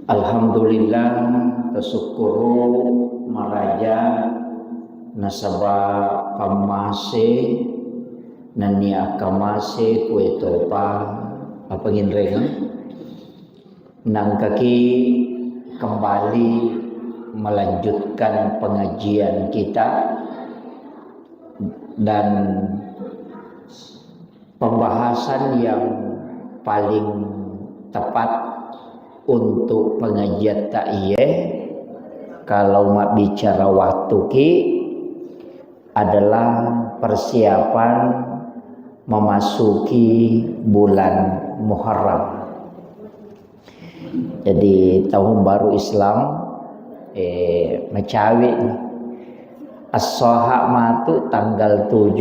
Alhamdulillah tasukuru maraja nasaba pamase nani akamase kue topa apa ginrengan nang kaki kembali melanjutkan pengajian kita dan pembahasan yang paling tepat untuk pengajian ta'iyeh kalau mak bicara waktu ki adalah persiapan memasuki bulan Muharram. Jadi tahun baru Islam macawi as-soha matu tanggal 7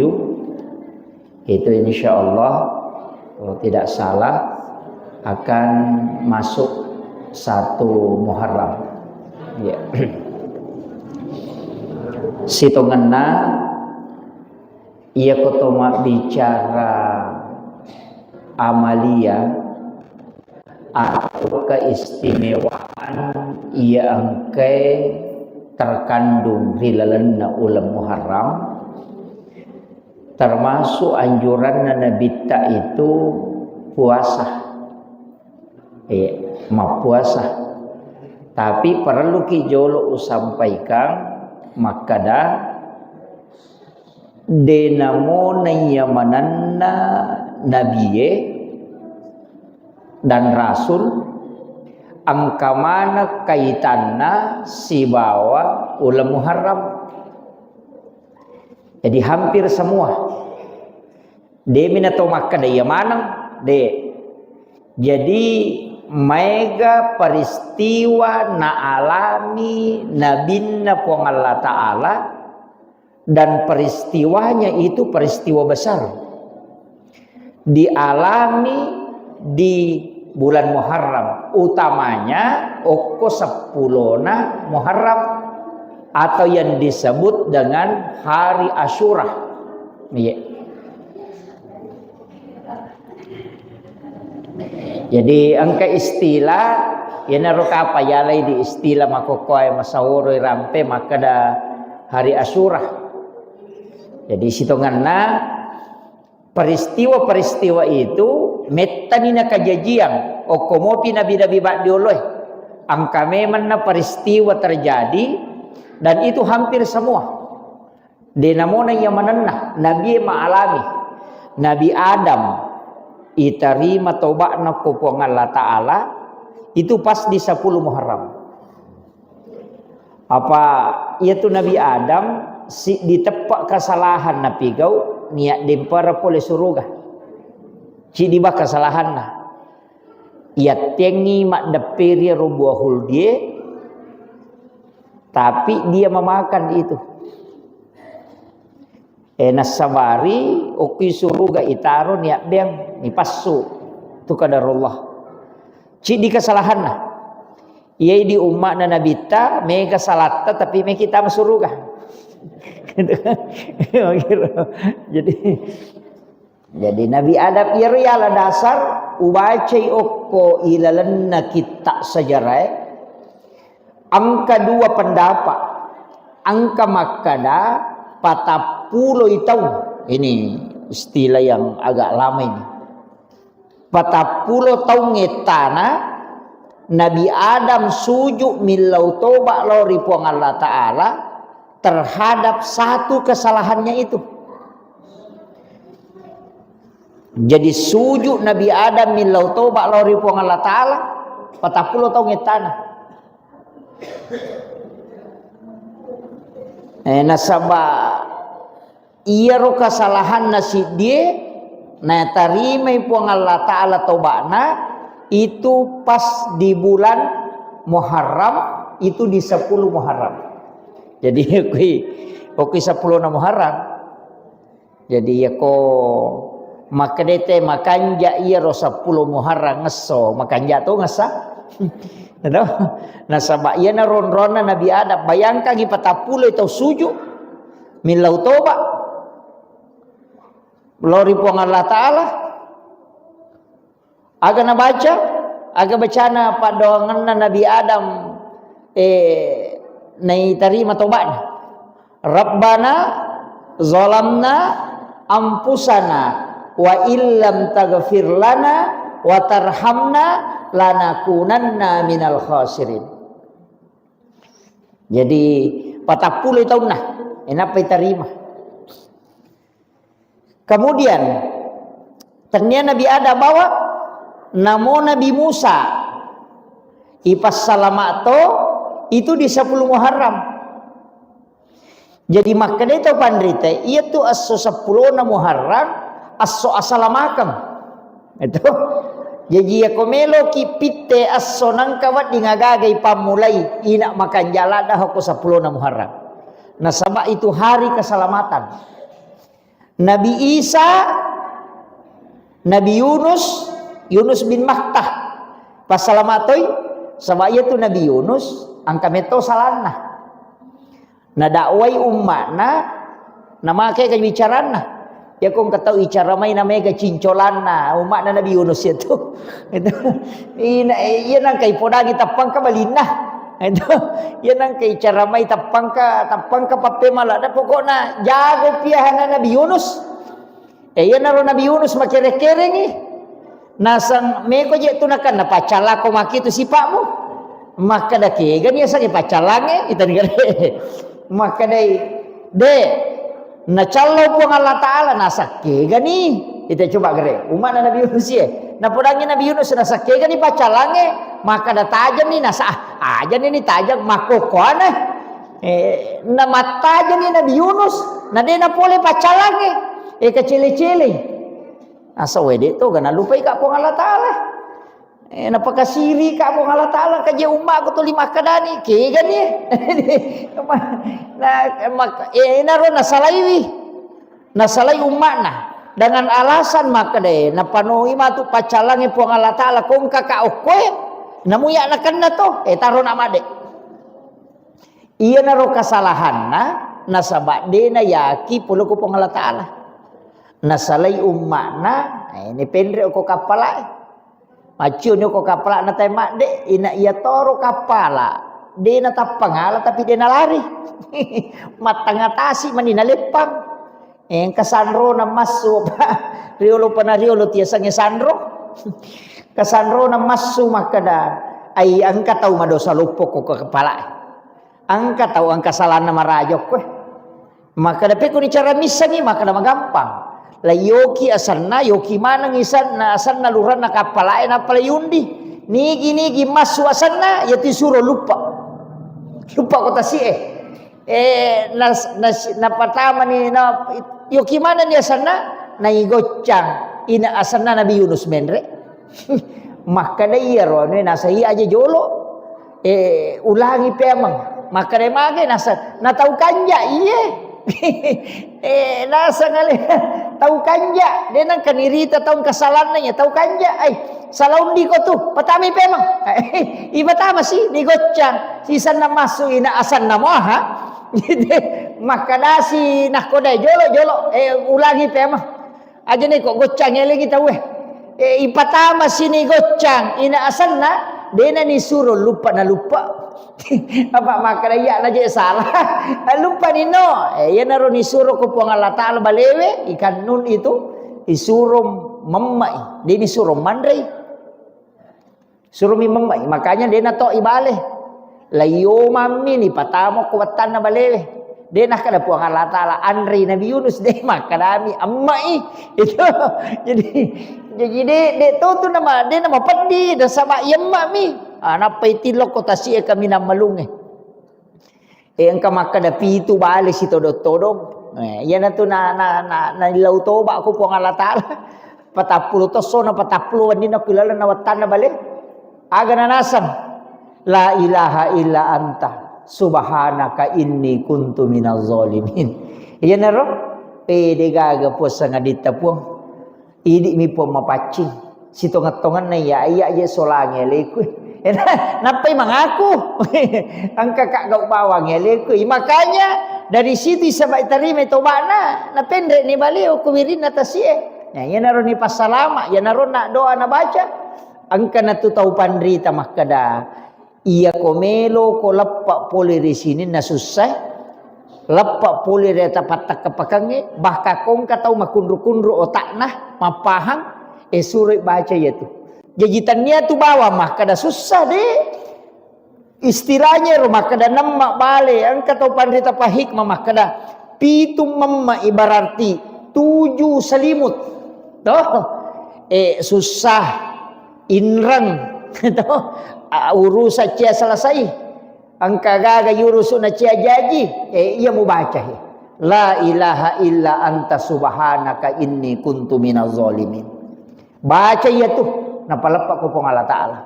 itu insyaallah kalau tidak salah akan masuk 1 Muharram. Ya. Sitonganna ia kotoma bicara amalia atau keistimewaan ia angkai terkandung di dalam ulam Muharram, termasuk anjuran Nabi itu puasa. Puasa. Tapi perlu kijolo usampaikan makada denamo nayamananna nabiye dan rasul angkamana kaitanna sibawa ulam Muharram. Jadi hampir semua de minato makada yamanang de. Jadi mega peristiwa na alami nabinna pong Allah Ta'ala dan peristiwanya itu peristiwa besar dialami di bulan Muharram, utamanya oko 10 Muharram atau yang disebut dengan hari Asyura. Jadi angka istilah ya naruh apa ya lagi di istilah makokoy masaworo rampe maka da hari Asyura. Jadi sitonganna peristiwa-peristiwa itu metanina kajajian okomopi nabi-nabi ba'dioloy angka memang peristiwa terjadi dan itu hampir semua denamona yang mananah nabi ma'alami Nabi Adam itarima taubatna kupong Allah Ta'ala itu pas di 10 Muharram. Apa itu Nabi Adam ditepak kesalahan napi gau niat dempara pole suruga. Cidi ba kesalahan na. Ia tengi mak deperi rubuahul dia tapi dia memakan itu. Nasabari oki suruga itaron ya beng ni pasu tu kadarullah cidi kesalahan nah ia di umat na nabita mega salata tapi me kita masuruga jadi Nabi Adam ia riala dasar ubacai okko ilalanna kita sejarah angka 2 pendapat angka makada 40 tahun ini istilah yang agak lama ini 40 tahun ngetana Nabi Adam sujud milau toba lori puang Allah Ta'ala terhadap satu kesalahannya itu. Jadi sujud Nabi Adam milau toba lori puang Allah Ta'ala 40 tahun ngetana nasabah iya ro kesalahan nasi dia na tarima puang Allah Ta'ala taubana itu pas di bulan Muharram itu di 10 Muharram. Jadi oke 10 Muharram. Jadi ya ko makadete makanja iya ro 10 Muharram ngeso makanja tu ngesa. Nasabah iya na ron-rona Nabi Adam bayangkan gi 40 itu sujud milau toba lori puang Allah Ta'ala aga na baca aga bacana padongan Nabi Adam nai tarima tobat. Rabbana zalamna ampusana wa illam taghfir lana wa tarhamna lanakunanna minal khasirin. Jadi 40 tahun nah enapa terima. Kemudian ternyata Nabi Adam bawa namo Nabi Musa ipas salamato itu di 10 Muharram. Jadi makanya itu pandrite ia tu aso 10 na Muharram aso asalamakam itu. Jadi ya komelo kipite aso nang kawat di ngagagay pamulai ina makan jalan dah aku 10 na Muharram. Nah sama itu hari keselamatan. Nabi Isa, Nabi Yunus bin Mattah pasalamatoy sama ia tu Nabi Yunus angka meto salana. Na dakwai ummatna nama kay bicarana. Ya kung katau icara may na mega cincolana umatna Nabi Yunus itu. Itu iya nang kay podagi tapang ka balina. Itu iya nang kay icara may tapang ka pape malada pokokna jago piahan Nabi Yunus. Iya naro Nabi Yunus makere-kereng nasang meko je tu nakan napacala ko makitu sipakmu. Maka dake gani asa ni pacalange itan gare. Maka dai de na callo po Allah Taala nasake gani kita coba gere umat Nabi Yunus ye na podangi Nabi Yunus nasake gani pacalange maka da tajam ni nasa aja ni tajam makokona na mataja ni Nabi Yunus na de na pole pacalange kecele-cele asa wede to gana lupa ka po Allah Taala napakasiri ka mo Allah Taala kaje umma ko to 5 kadani ke gani naron nasalay umma na dengan alasan maka de napanuhi matu pacalange po Allah Taala kung kakaokwe namuya na kanna to taro na made iya naro kasalahan na nasaba de na yaki pulo ko po Allah Taala nasalay umma na ini pendre ko kapala Macu nyo ko kapala na tayo de ina iya toro kapala de na tapangala tapi de na lari matangatasi maninalipang kasanro na masu riolo pa na riolo tiyasang isanro kasanro na masu makada ay ang kataw madosa lupok ko kapala ang kataw ang kasalan na marayok ko makada pe ko ni cara misa ni makada magampang la yoki asanna yoki manang isan na asan na luran na kapalain na pala yundi nigi masu asanna yati suro lupa ko tasi na patama ni na yoki mana ni asanna na igocang ina asanna Nabi Yunus menre maka da iyaro ni nasa iya aja jolo ulangi pemang maka da mage nasa natau kanja iye nasa ngali tahu kanja dia nang kanirita tahu kesalahan nya tahu kanja salaundi ko tu patami pemang ibatama si ni gocang sisan na masu ina asan na moha maka dasi nak kodai jolo ulangi pemang aja ni kok gocang lagi tahu ipatama si ni gocang ina asan na dia na ni suruh lupa apa maka ya na je salah lupa nino ya naro ni suruh ko po Allah Taala balewe ikan nun itu isuruh memai dia disuruh mandrai suruh mi memai makanya dia na to ibale layo mami ni patamo ko watan na balewe dia nak kada po Allah Taala andri Nabi Yunus deh maka dami ammai itu jadi de tu nama dia nama pedi da sama yemma mi napai tilok ko tasi kami na malunge engka maka da pitu bale si todo yan na to na ilaw to ba ko po Allah Taala 40 to so na 40 din na kilala na watan na bale aga na nasam la ilaha illa anta subhanaka inni kuntu minaz zalimin yan na ro pede gaga po sa ngadita po idi mi po mapacing si tongat-tongan na iya je solange leku napay mangaku ang kakagaw bawang leku makanya dari situ sabay tarime toba na pendre ni baliw kuwirin na tasie yan naron ni pasalama yan naron na doa na baca angka na tu tahu pandrita makada iya komelo ko lappa poli di sini na susah lappa poli di tapat kepakange bahkan kong katau makundru-kundru otak nah mapaham suruh baca ya tu jajitannya tu bawa makada susah deh istilahnya rumah kada nama bale angka tahu pandrita pahikmah makada pitu mamma ibararti 7 selimut toh susah inrang toh urusan cia selesai angka gaga yurusun cia jaji ia mau baca la ilaha illa anta subhanaka inni kuntu minaz zalimin baca ia tuh napalepak ku Allah taala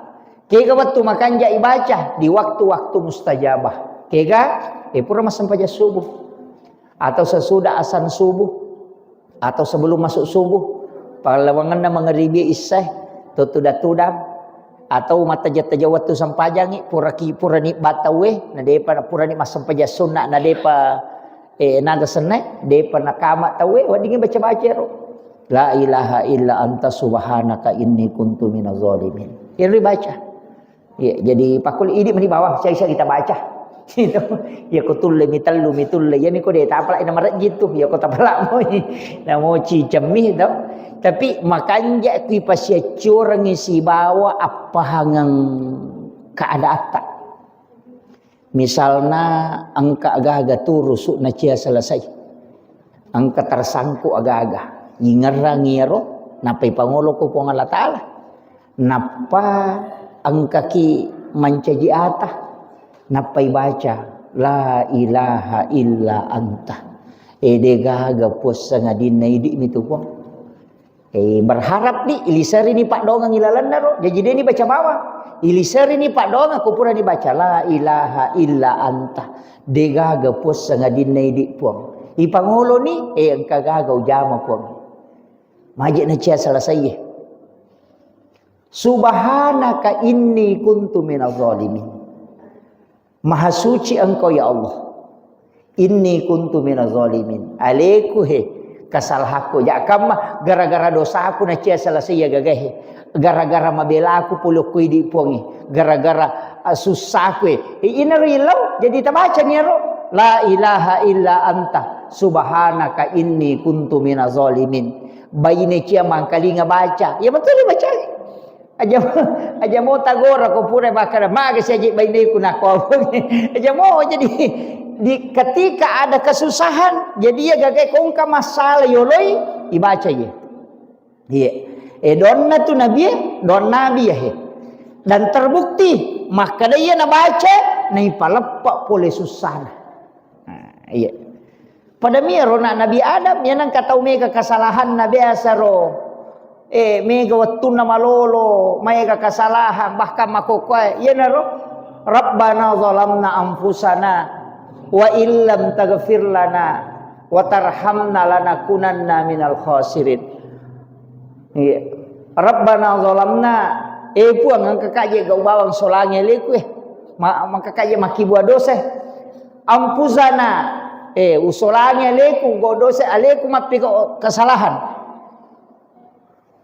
kega waktu makan jai baca di waktu-waktu mustajabah kega pura masam paja subuh atau sesudah azan subuh atau sebelum masuk subuh palawangan na mangeribi iseh tutudam atau mata jata waktu sampajangi pura ni batawe na depa pura ni masam paja sunnah na depa nada senai depa nakama tawe wadingin baca-baca ro la ilaha illa anta subhanaka inni kuntu minaz zalimin ini baca ya jadi pakul ini meni bawah saya kita baca gitu ya kutulle mitulle ya mi ko de tapala ina marat gitu ya ko tapala mo na mo ci cemih do tapi makanya kui pasya curang isi bawa apa hangang keadaan misalnya angka agak-agak turusuk na cia selesai angka tersangku agak-agak ngerang ngiro napai pangolo ko pong Allah taala napa angka ki mancaji atah napai baca la ilaha illa anta gaga puasa ngadin naidi mitu pong berharap ni ilisari ni pak dongang ilalan naro jadi dia ni baca bawah ilisari ni pak dongang aku pura ni baca la ilaha illa anta gaga puasa ngadin naidi pong ipangolo ni angka gaga ujama pong majik na cia selesai subhanaka inni kuntu minaz zalimin maha suci engkau ya Allah inni kuntu minaz zalimin alaiku kasalahanku ya kamma gara-gara dosa aku na cia selesai ya gagahe gara-gara mabela aku puluk kui di pongi gara-gara susahku ina rilau jadi tabaca ni ro la ilaha illa anta subhanaka inni kuntu minaz zalimin bayine cia mangkalinga baca ya betul baca aja mau tagora ko pura bakara maga saja bayine ku nako aja mau jadi di ketika ada kesusahan jadi ya gagai kongka masalah yoloi ibaca ya iya donna tu nabi don nabi ya dan terbukti maka dia na baca nai palepak pole susah iya pada miro na nabi Adam yang katau mega kesalahan nabi asaro mega waktu nama lolo mega kesalahan bahkan makokoy ya naro rabbana zalamna anfusana wa illam taghfir lana wa tarhamna lanakunanna minal khasirin iya rabbana zalamna puang ang kakaye ga ubawang solange leku makakaye makibua dosa ampuzana usolange leku go dosa aleku mapiko kesalahan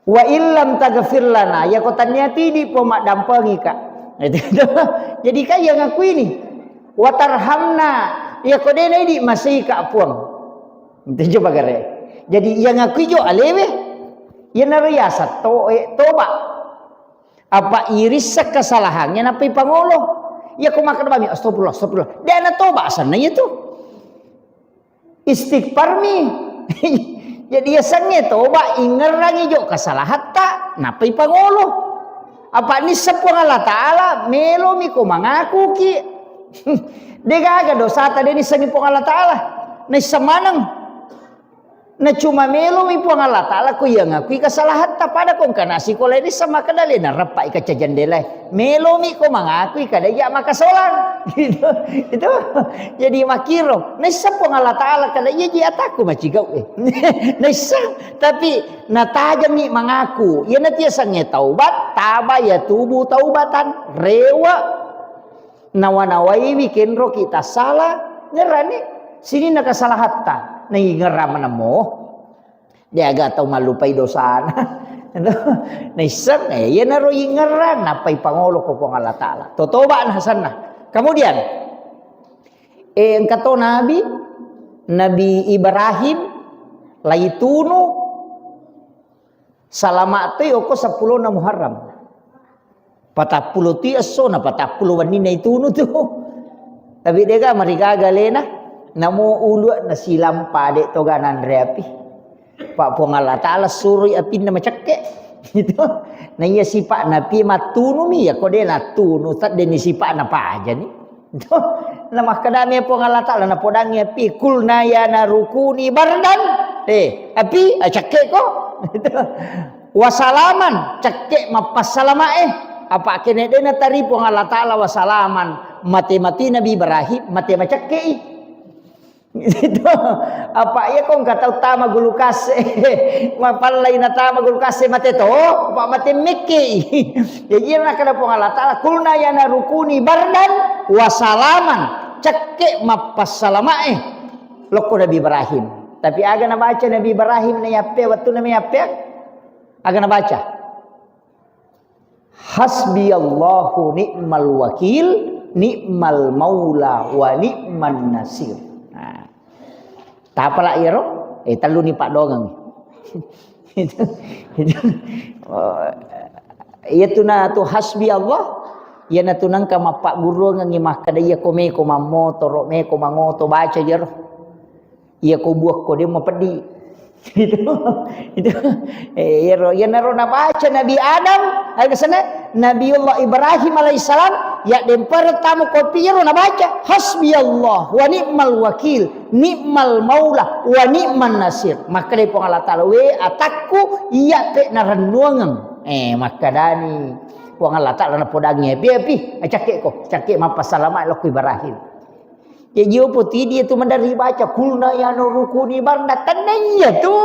wa illam taghfir lana ya kotanya tidi po mak dampangi kak jadi kaya ngaku ini wa tarhamna ya kodene di masih kak puang itu coba gare jadi yang ngaku jo alewe ya nariyasa toba apa iris kesalahannya napi pangolo ya ko makan bami astagfirullah dia na toba sana itu istighfar mi jadi asalnya toba ingerangi jo kesalahan tak napi pangolo apa ni sepuang Allah taala melo mi ko mangaku ki dega dosa tadi ni sami puang Allah taala ni semanang na cuma melo mi puang Allah taala ko yang ngakui kesalahan tak pada kong kana si kolai ni sama kadali na rapai ka jandela melo mi ko mangakui kada ya maka solan gitu itu jadi makiro na sepuang Allah taala kada ya ji ataku macigau na tapi na tajam mi mangaku ya na tiasa nge taubat taba ya tubu taubatan rewa nawanawai bikin ro kita salah ngerani sini na kesalahan ta nai ngeraman mo dia agak tahu malupai dosa Naisang ya naro ingaran napai pangolo ko pong Allah Ta'ala. Totoba na hasan na. Kemudian ang kato Nabi Ibrahim laituno salama atoy oko 10 na Muharram. 40 ti aso na 40 wani na ituno to. Tapi dega marigaga lena namo ulo na silam pade to ganan reapi. Pak pong Allah Ta'ala suruh apin na macakke gitu. Na iya sipa na pi matunu mi ya ko de na tunu tat de ni sipa na pa aja ni. Itu na makadami pong Allah Ta'ala na podangi api kulna ya na rukuni bardan. Api cakke ko. Itu wasalaman cakke mapasalama apa kene de na tari pong Allah Ta'ala wasalaman mati-mati Nabi Ibrahim mati macakke itu apa ya kong kata utama gulukas mapalay na tama gulukas mate to apa mate miki jadi na kada pong Allah Ta'ala kulna ya na rukuni bardan wasalaman cakke mapasalama loko Nabi Ibrahim tapi aga na baca Nabi Ibrahim na yape waktu na yape aga na baca hasbi Allahu ni'mal wakil ni'mal maula wa ni'man nasir. Tapala iro talu ni Pak Dogang itu na tu hasbi Allah ya na tunang ka mapak guru ngi makadaya ko me ko mammo toro me ko mangoto baca jero iya ko buah ko de mo pedi itu ya naro na baca Nabi Adam ay kasana Nabiullah Ibrahim alaihissalam ya dem pertama kopi na baca hasbi Allah wa ni'mal wakil ni'mal maula wa ni'man nasir maka de pong Allah Ta'ala we atakku iya pe narannuangang maka dani pong Allah Ta'ala na podangi api cakke ko cakke mapasalamat lo Ibrahim ya jiwa putih dia tu mendari baca kulna ya no rukuni barda tananya tu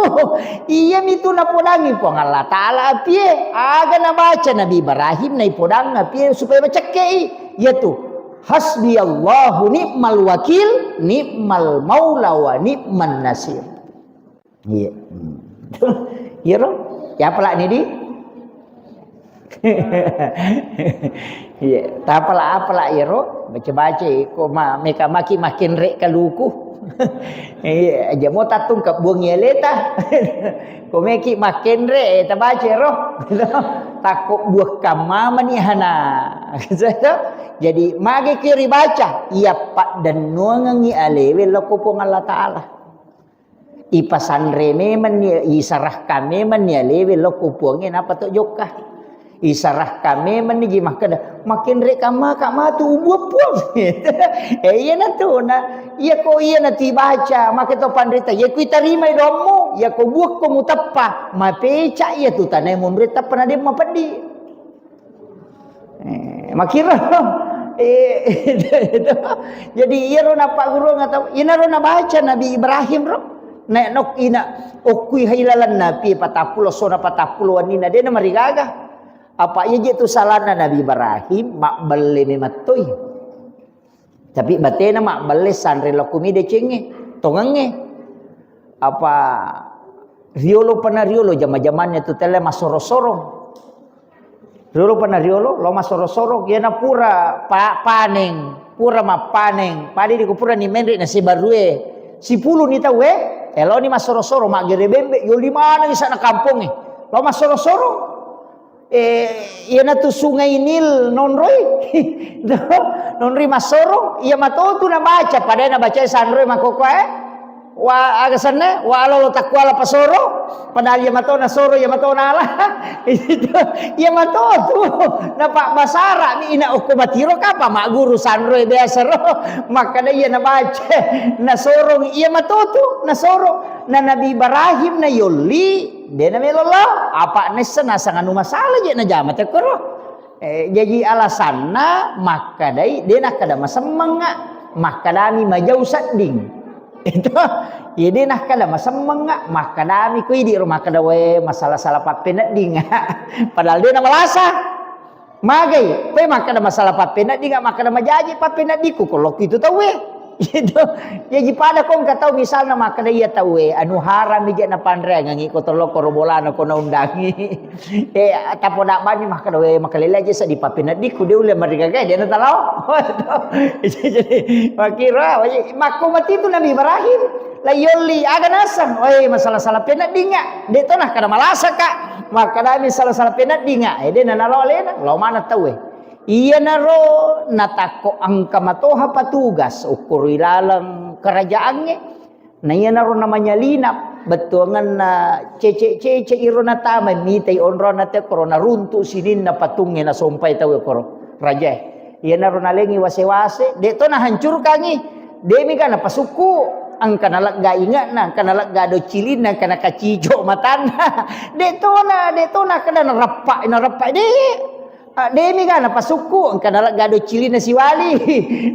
iya mitu na podangi pong Allah Ta'ala api aga na baca Nabi Ibrahim na ipodang api supaya baca kei ya tu hasbi Allahu ni'mal wakil ni'mal maula wa ni'man nasir iya iya ro ya pala ni di iya tapala iro baca-baca ko meka makin rek kaluku iya aja mo tatung ka buang yeleta ko meki makin rek ta baca ro takut buah kamama ni hana jadi mage kiri baca iya pak dan nuangangi alewe loko pong Allah Ta'ala ipasan reme man isarah kami man ya lewe loko pongin apa to jokah isarah kami menigi makin rek kama tu ubuh puang iya na tu na iya ko iya na ti baca maka to pandrita ya ku tarima domo ya ko buah ko mutappa mapeca iya tu tanai mumrita pernah dia mapadi makira jadi iya ro na pak guru ngata ina ro na baca Nabi Ibrahim ro nek nok ina okui hailalan nabi 40 sona 40 wanina dia na marigaga apa ya jitu salana Nabi Ibrahim mak beli mematoy tapi batena mak beli sanre lokumi de cenge tongenge apa riolo pana riolo jama-jamannya tu tele masoro-soro riolo pana riolo lo masoro-soro kiana pura paneng pura ma paneng padi di kupura ni menri na si barue si pulu ni tawe elo ni masoro-soro mak gere bembe yo limana ni sana kampung lo masoro-soro iya na tu sungai Nil nonroy nonroy masoro iya matoto na baca pada na baca sanroy makoko wa agasana wa alo takwala pasoro padahal iya mato na soro iya mato na ala itu iya matoto na pak basara ni ina uko matiro kapa mak guru sanroy biasa ro maka na iya na baca na soro iya matoto na soro na Nabi Ibrahim na yoli dia na melolo apa nesen asangan masalah je na jamat ekoro jadi alasanna maka dai dia nak kada masemanga maka dami majau sading itu dia nak kada masemanga maka dami ku di rumah kada we masalah salah papenat ding padahal dia na malasa magai pe maka ada masalah papenat ding maka ada majaji papenat diku kalau gitu tahu we Gitu. Ya pada kong katau misalnya maka dia tahu anu haram ija na pandre ngangi ko tolo korobolan ko na undangi. Tapo na bani maka we makalila aja sa di papinat di ku dia ule marigagay dia na talaw. Jadi makira mako mati itu Nabi Ibrahim la yolli aga nasang masalah-salah penat dinga deto nah kada malasa ka maka dami salah-salah penat dinga dia na nalole na lo mana tahu iya naro natako ang kamatoha patugas ukur ilalang kerajaannya na iya naro namanya linap betuangan na cece iro na tama mitay onro na te korona runtu sinin na patungnya na sompay tawe koro raja iya naro nalengi wase-wase deto na hancur kangi demi kana pasuku ang kanalak ga ingat na kanalak ga do cilin na kana kacijo matana deto na kana narapa de demi kan pasuku ang kanalak gado cili na si wali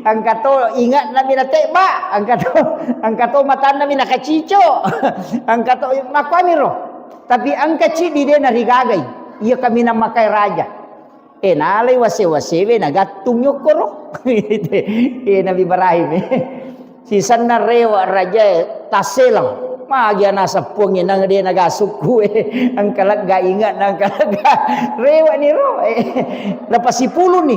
ang kato ingat na minateba ang kato matan na minakachicho ang kato makwamiro tapi ang kachi di dia narigagay iya kami na makay raja nalay wase-wasewe nagatung yukoro Nabi Ibrahim sisan na rewa raja taselang magya nasa puangin nang dia nagasuku ang kalagga ingat nang kalagga rewa ni ro napasipulo ni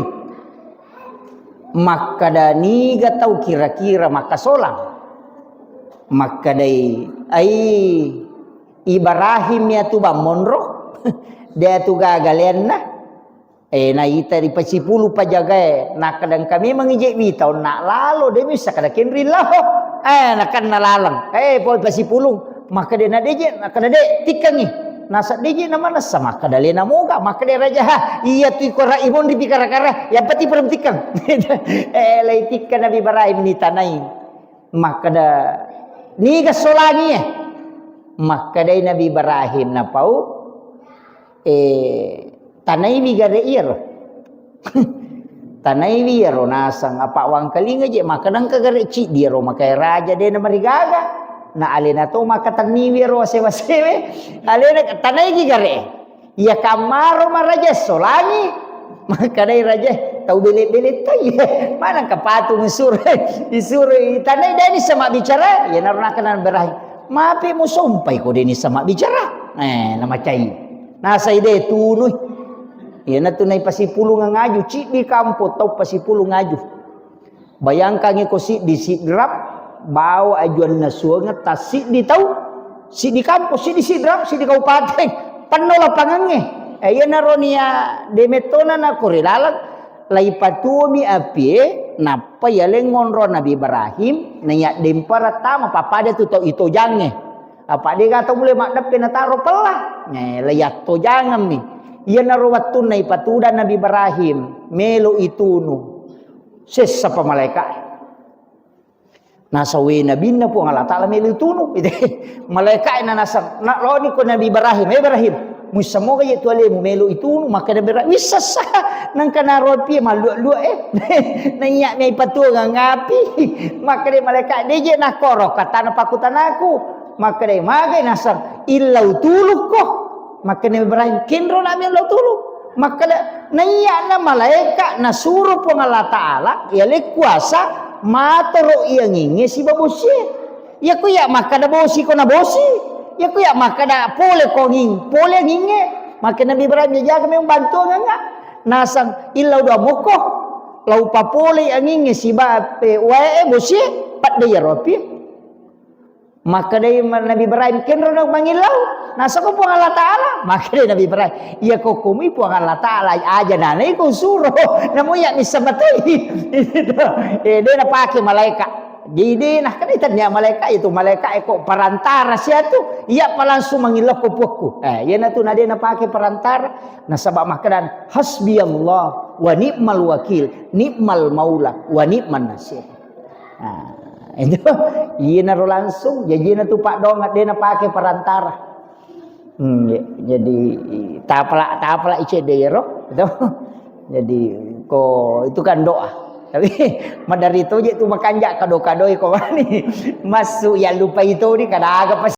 makadani gatau kira-kira makasolang makadai ay Ibrahim ya tu ba monro dia tu gagalian na na ita di pasipulu pajaga na kadang kami mangijek bitaw na lalo dia bisa kada kenri laho nakan nalalang po pasipulong maka dia na deje nakada de tikangi nasa deje naman nasa maka dali na moga maka dia raja iya tu kora ibon di pikara-kara yang pati perem tikang lai tikkan Nabi Ibrahim ni tanai maka da ni gasolangi maka dai Nabi Ibrahim na pau tanai bigare iro tanai biro nasang apa wang kalinga je makadang kagare ci dia ro makai raja dia na marigaga na alena to makatani biro sewa-sewe alena tanai gigare ya kamaro maraja solani makadai raja tau belit-belit to mana kapatung isure tanai dani sama bicara ya narunakan berahi mapi mo sumpay ko dini sama bicara nama cai nasa ide tunuy yan na tunay pasipulong nga ngaju ci di kampo tau pasipulong ngaju bayangkan ko si di sidrap bawa ajuan na suangat tas si di tau si di kampo si di sidrap si di kabupaten panola pangange yan na ronia demetona na kurilalag lay patumi apie napa yaleng ngonro Nabi Ibrahim naya dempara tama papada tu tau ito jange apa dia kata boleh makdap penataro pala layat to jangan nih iya naruwat tunay patuda Nabi Ibrahim melo itunu ses sa pamalaikat nasa we nabi na po ang Allah Ta'ala melo itunu malaikat na nasa loni ko Nabi Ibrahim musa mo kaya tuwali mo melo itunu maka Nabi Ibrahim wisasa nang kanarod pi malua naiya may patuga ngapi maka di malaikat deje na koro kata na pakutan aku maka di magay nasa ilaw tulog ko maka Nabi Ibrahim kinro namin Allah tulog maka naiya na malaikat na suruh po ng Allah Ta'ala yali kuasa mataro iyang ingi si babosi ya kuya maka na bosi ko na bosi ya kuya maka na pole ko nging pole ngingi maka Nabi Ibrahim niya kami yung bantu nga nasang ilaw do muko law pa pole ang ingi si bape wae bosi pat dia ropi maka dari Nabi Ibrahim kinro nang mangilaw nasa ko po ang Allah Ta'ala maka dari Nabi Ibrahim iya ko kumi po ang Allah Ta'ala aja nanay ko suro namuya ni sabatay dia napake malaikat jadi nah kanitan niya malaikat itu malaikat ko parantara siya to iya pa langsung mangilaw ko po yan na to na dia napake parantara nasaba makadan hasbiyallah wa ni'mal wakil ni'mal maula wa ni'man nasir itu iya naro langsung jadi na tu pak dong dia na pakai perantara jadi tapala ice dero itu jadi ko itu kan doa tapi madari itu je tu makanja kado-kado ko mani masuk ya lupa itu ni kada aga pas